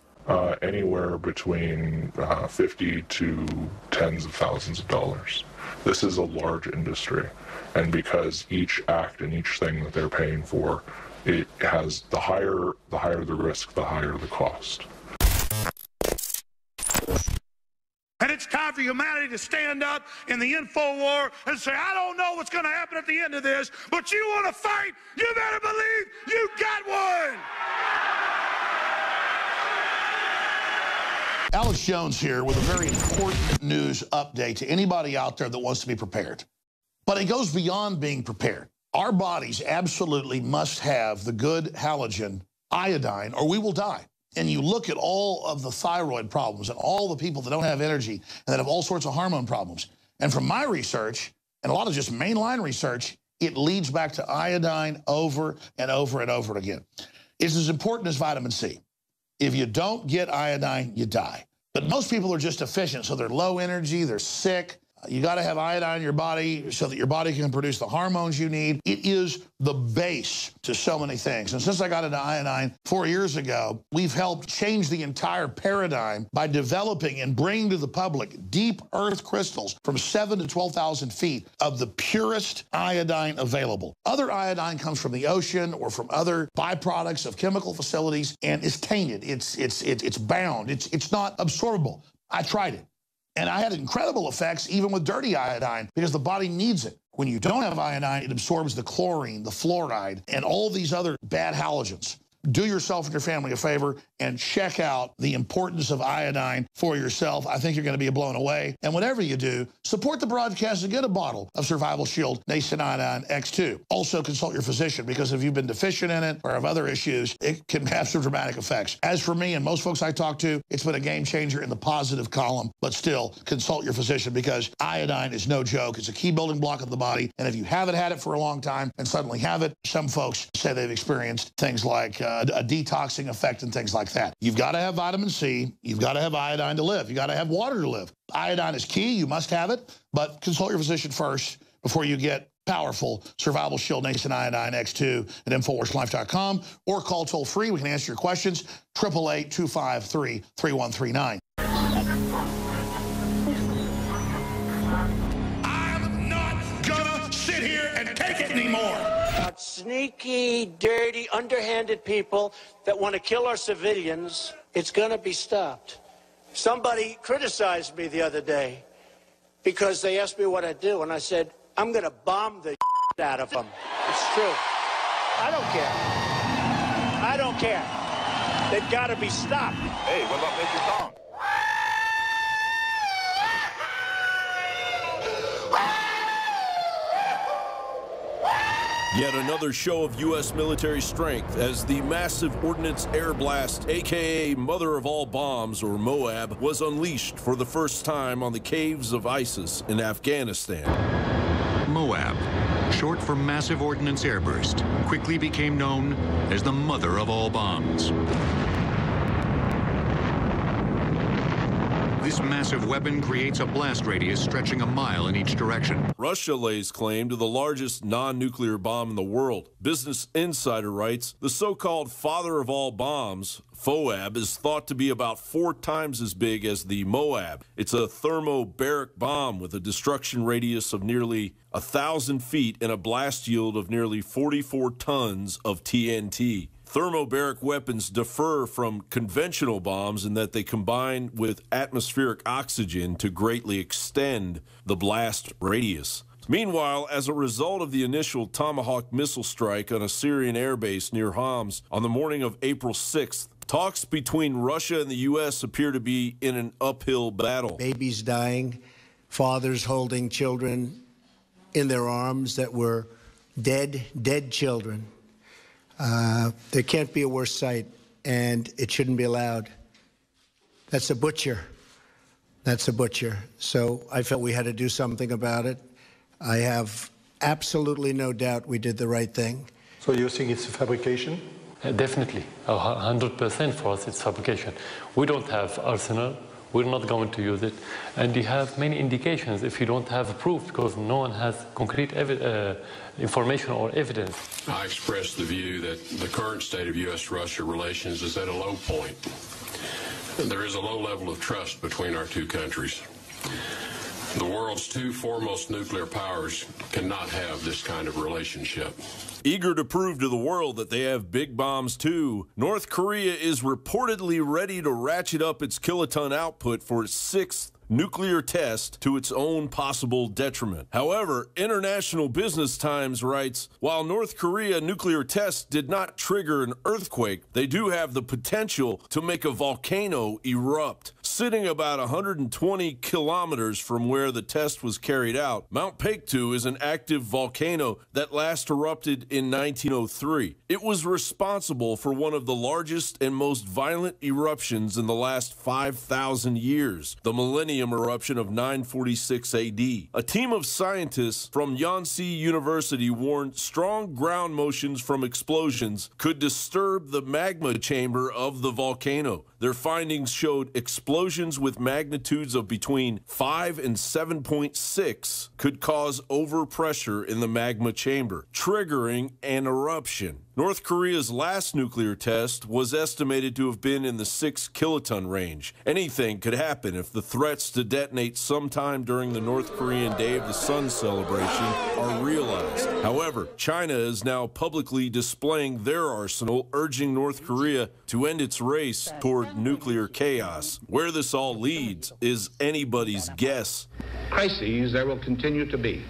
Anywhere between 50 to tens of thousands of dollars. This is a large industry, and because each act and each thing that they're paying for, it has the higher the risk, the higher the cost. And it's time for humanity to stand up in the info war and say, I don't know what's going to happen at the end of this, but you want to fight, you better believe you got one. Alex Jones here with a very important news update to anybody out there that wants to be prepared. But it goes beyond being prepared. Our bodies absolutely must have the good halogen iodine or we will die. And you look at all of the thyroid problems and all the people that don't have energy and that have all sorts of hormone problems. And from my research, and a lot of just mainline research, it leads back to iodine over and over and over again. It's as important as vitamin C. If you don't get iodine, you die. But most people are just deficient, so they're low energy, they're sick. You got to have iodine in your body so that your body can produce the hormones you need. It is the base to so many things. And since I got into iodine 4 years ago, we've helped change the entire paradigm by developing and bringing to the public deep earth crystals from 7,000 to 12,000 feet of the purest iodine available. Other iodine comes from the ocean or from other byproducts of chemical facilities, and it's tainted. It's bound. It's not absorbable. I tried it. And I had incredible effects even with dirty iodine because the body needs it. When you don't have iodine, it absorbs the chlorine, the fluoride, and all these other bad halogens. Do yourself and your family a favor and check out the importance of iodine for yourself. I think you're going to be blown away. And whatever you do, support the broadcast and get a bottle of Survival Shield Nascent Iodine X2. Also consult your physician because if you've been deficient in it or have other issues, it can have some dramatic effects. As for me and most folks I talk to, it's been a game changer in the positive column, but still consult your physician because iodine is no joke. It's a key building block of the body. And if you haven't had it for a long time and suddenly have it, some folks say they've experienced things like a detoxing effect and things like that. You've got to have vitamin C. You've got to have iodine to live. You've got to have water to live. Iodine is key. You must have it. But consult your physician first before you get powerful Survival Shield Nascent Iodine X2 at InfoWarsLife.com, or call toll-free. We can answer your questions, 888-253-3139. I'm not gonna sit here and take it anymore. Sneaky, dirty, underhanded people that want to kill our civilians, it's gonna be stopped. Somebody criticized me the other day because they asked me what I do, and I said, I'm going to bomb the out of them. It's true. I don't care. I don't care. They've got to be stopped. Hey, what about Major Tom? Yet another show of U.S. military strength as the massive Ordnance Air Blast, a.k.a. Mother of All Bombs, or MOAB, was unleashed for the first time on the caves of ISIS in Afghanistan. MOAB, short for Massive Ordnance Airburst, quickly became known as the Mother of All Bombs. This massive weapon creates a blast radius stretching a mile in each direction. Russia lays claim to the largest non-nuclear bomb in the world. Business Insider writes, the so-called father of all bombs, FOAB, is thought to be about 4 times as big as the MOAB. It's a thermobaric bomb with a destruction radius of nearly 1,000 feet and a blast yield of nearly 44 tons of TNT. Thermobaric weapons differ from conventional bombs in that they combine with atmospheric oxygen to greatly extend the blast radius. Meanwhile, as a result of the initial Tomahawk missile strike on a Syrian airbase near Homs on the morning of April 6th, talks between Russia and the U.S. appear to be in an uphill battle. Babies dying, fathers holding children in their arms that were dead children. There can't be a worse sight, and it shouldn't be allowed. That's a butcher. That's a butcher. So I felt we had to do something about it. I have absolutely no doubt we did the right thing. So you think it's a fabrication? Definitely. 100% for us it's fabrication. We don't have arsenal. We're not going to use it. And you have many indications if you don't have proof, because no one has concrete information or evidence. I expressed the view that the current state of U.S.-Russia relations is at a low point. There is a low level of trust between our two countries. The world's 2 foremost nuclear powers cannot have this kind of relationship. Eager to prove to the world that they have big bombs too, North Korea is reportedly ready to ratchet up its kiloton output for its 6th nuclear test to its own possible detriment. However, International Business Times writes, while North Korea nuclear tests did not trigger an earthquake, they do have the potential to make a volcano erupt. Sitting about 120 kilometers from where the test was carried out, Mount Paektu is an active volcano that last erupted in 1903. It was responsible for one of the largest and most violent eruptions in the last 5,000 years, the Millennium eruption of 946 AD. A team of scientists from Yonsei University warned strong ground motions from explosions could disturb the magma chamber of the volcano. Their findings showed explosions with magnitudes of between 5 and 7.6 could cause overpressure in the magma chamber, triggering an eruption. North Korea's last nuclear test was estimated to have been in the 6 kiloton range. Anything could happen if the threats to detonate sometime during the North Korean Day of the Sun celebration are realized. However, China is now publicly displaying their arsenal, urging North Korea to end its race toward nuclear chaos. Where this all leads is anybody's guess. Crises there will continue to be.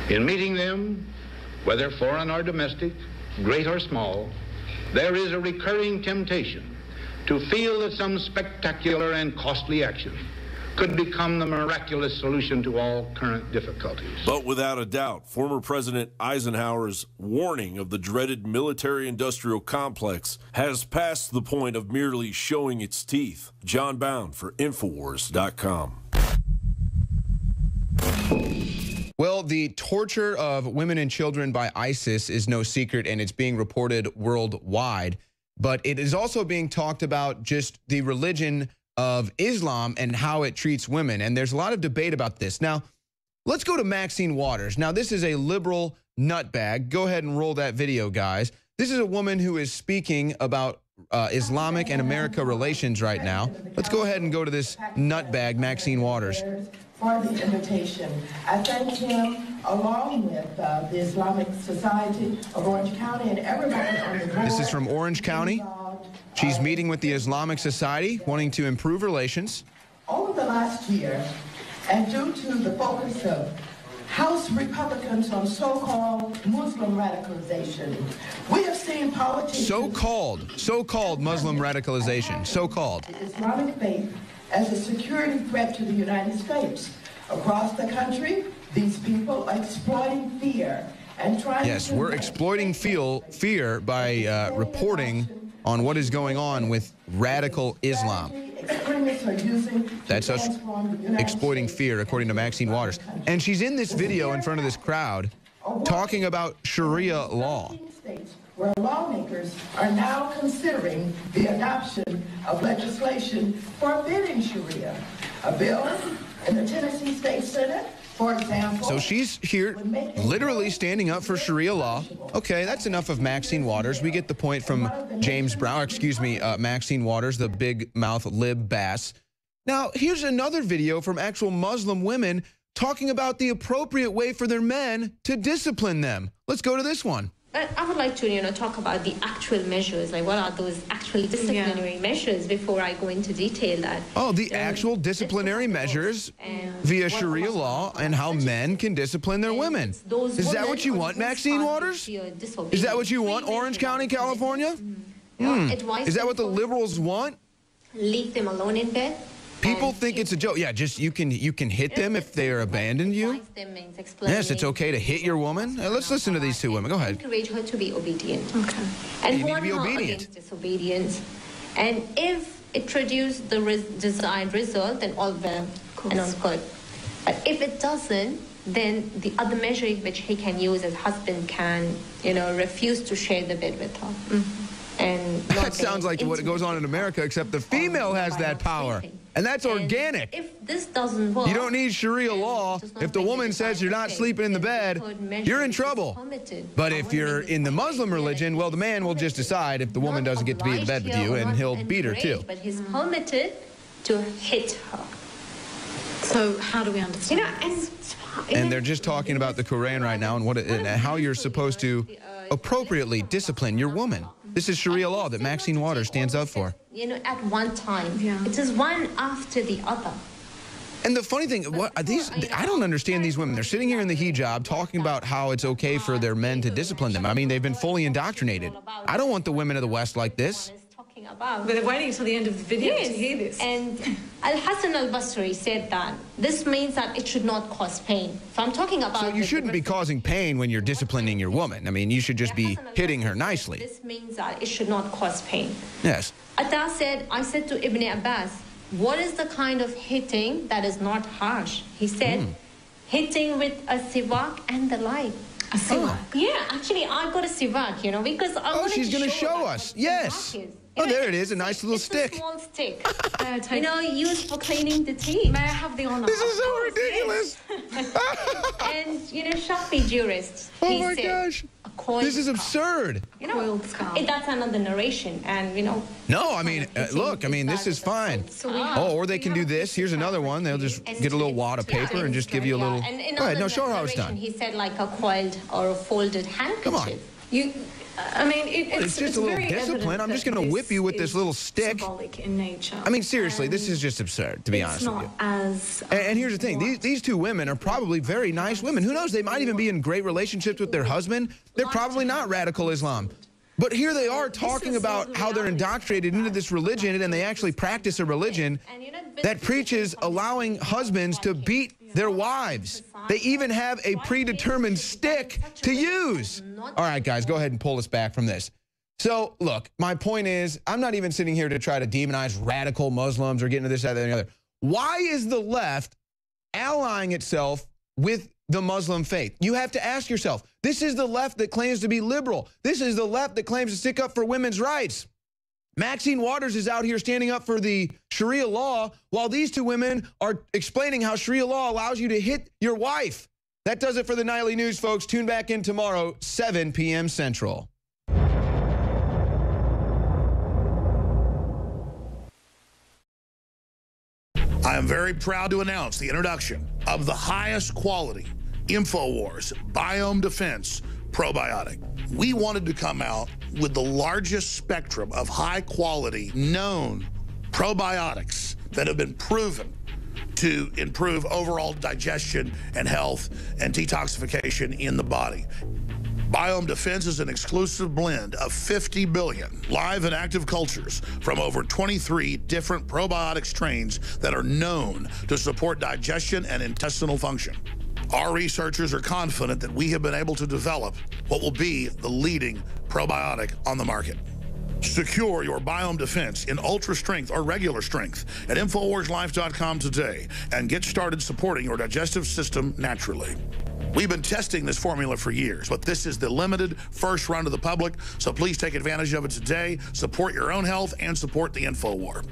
In meeting them, whether foreign or domestic, great or small, there is a recurring temptation to feel that some spectacular and costly action could become the miraculous solution to all current difficulties. But without a doubt, former President Eisenhower's warning of the dreaded military-industrial complex has passed the point of merely showing its teeth. John Bound for Infowars.com. Well, the torture of women and children by ISIS is no secret, and it's being reported worldwide. But it is also being talked about just the religion of Islam and how it treats women. And there's a lot of debate about this. Now, let's go to Maxine Waters. Now, this is a liberal nutbag. Go ahead and roll that video, guys. This is a woman who is speaking about Islamic and America relations right now. Let's go ahead and go to this nutbag, Maxine Waters. For the invitation. I thank him along with the Islamic Society of Orange County and everybody on the board. This is from Orange County. She's meeting with the Islamic Society, wanting to improve relations. Over the last year, and due to the focus of House Republicans on so-called Muslim radicalization, we have seen politicians... So-called Muslim radicalization, so-called. The Islamic faith as a security threat to the United States. Across the country, these people are exploiting fear and trying Yes, we're exploiting fear by reporting on what is going on with radical Islam. Extremists are using That's us exploiting fear, according to Maxine Waters. And she's in this video in front of this crowd talking about Sharia law. Where lawmakers are now considering the adoption of legislation forbidding Sharia. A bill in the Tennessee State Senate, for example. So she's here literally standing up for Sharia law. Okay, that's enough of Maxine Waters. We get the point from James Brown, excuse me, Maxine Waters, the big mouth lib bass. Now, here's another video from actual Muslim women talking about the appropriate way for their men to discipline them. Let's go to this one. But I would like to, talk about the actual measures, like what are those actual disciplinary measures before I go into detail that. Oh, the actual disciplinary measures via Sharia law and how men can discipline their women. Is that what you want, Maxine Waters? Is that what you want, Orange County, California? Is that what the liberals want? Leave them alone in bed. People think it's a joke. Yeah, just you can hit them if they are abandoned you. Yes, it's okay to hit your woman. Let's listen to these two women. Go ahead. Encourage her to be obedient. Okay. And you need to be warn her obedient. against disobedience. And if it produces the desired result, then all well and all good. But if it doesn't, then the other measure which he can use as husband can, refuse to share the bed with her. And that sounds like what goes on in America, except the female has that power. And that's organic. If this doesn't work, you don't need Sharia law. If the woman says you're not sleeping in the bed, you're in trouble. But if you're in the Muslim religion, well, the man will just decide if the woman doesn't get to be in the bed with you, and he'll beat her too. But he's permitted to hit her. So how do we understand? And they're just talking about the Quran right now and how you're supposed to appropriately discipline your woman. This is Sharia law that Maxine Waters stands up for. At one time. It is one after the other. And the funny thing, I don't understand these women. They're sitting here in the hijab talking about how it's okay for their men to discipline them. I mean, they've been fully indoctrinated. I don't want the women of the West like this. But they're waiting until the end of the video to hear this. And Al-Hassan al-Basri said that this means that it should not cause pain. So I'm talking about... So you shouldn't be causing pain when you're disciplining your woman. I mean, you should just be hitting her nicely. This means that it should not cause pain. Yes. Atta said, I said to Ibn Abbas, what is the kind of hitting that is not harsh? He said, hitting with a siwak and the like. A siwak? Yeah, actually, I got a siwak, because I wanted she's going to show us. Yes. Oh, there it is, a nice little stick. A small stick. Used for cleaning the teeth. May I have the honor? This is so ridiculous. And, Shafi jurists. Oh my gosh. This is absurd. That's another narration, and, No, I mean, look, this is fine. Or they can do this. Here's another one. They'll just get a little wad of paper and just give you a little... Go ahead, no, show her how it's done. He said like a coiled or a folded handkerchief. Come on. It's just a little discipline. I'm just going to whip you with this little stick. Symbolic in nature. I mean, seriously, this is just absurd, to be honest with you. And here's the thing. These two women are probably very nice women. Who knows? They might even be in great relationships with their husband. They're probably not radical Islam. But here they are talking about how they're indoctrinated into this religion, and they actually practice a religion that preaches allowing husbands to beat their wives. They even have a predetermined stick to use. All right, guys, go ahead and pull us back from this. So, look, my point is, I'm not even sitting here to try to demonize radical Muslims or get into this, that, and the other. Why is the left allying itself with the Muslim faith. You have to ask yourself, this is the left that claims to be liberal. This is the left that claims to stick up for women's rights. Maxine Waters is out here standing up for the Sharia law while these two women are explaining how Sharia law allows you to hit your wife. That does it for the Nightly News, folks. Tune back in tomorrow, 7 p.m. Central. I am very proud to announce the introduction of the highest quality Infowars Biome Defense probiotic. We wanted to come out with the largest spectrum of high quality known probiotics that have been proven to improve overall digestion and health and detoxification in the body. Biome Defense is an exclusive blend of 50 billion live and active cultures from over 23 different probiotic strains that are known to support digestion and intestinal function. Our researchers are confident that we have been able to develop what will be the leading probiotic on the market. Secure your Biome Defense in ultra strength or regular strength at InfoWarsLife.com today and get started supporting your digestive system naturally. We've been testing this formula for years, but this is the limited first run to the public, so please take advantage of it today. Support your own health and support the InfoWar.